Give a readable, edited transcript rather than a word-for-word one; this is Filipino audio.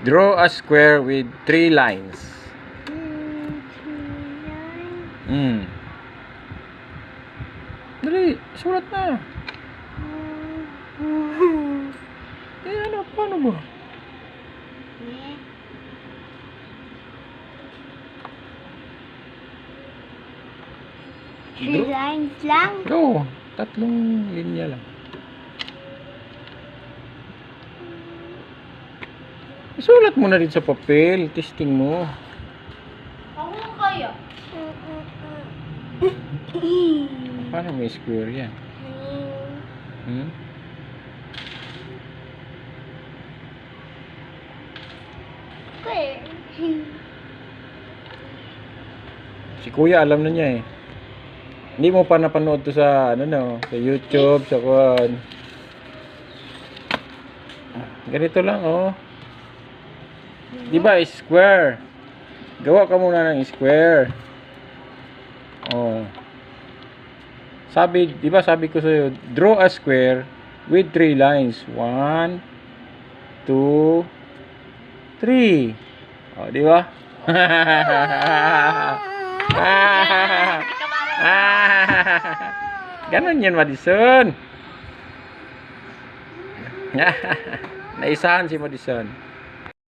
Draw a square with 3 lines. Dali, sulat na. Ano, paano ba? Three lines lang? Oo, 3 linya lang. Sulat mo na rin sa papel, testing mo. Ako kaya. Paano may square yan? Okay. Si kuya alam na niya eh. Hindi mo pa napanood to sa sa YouTube, sa kuwan. Ganito lang oh. Di ba square? Gawa ka muna ng square. Oh. Di ba sabi ko sa'yo, draw a square with 3 lines. 1, 2, 3. Oh, di ba? Ganon yan, Madison. Naisahan si Madison.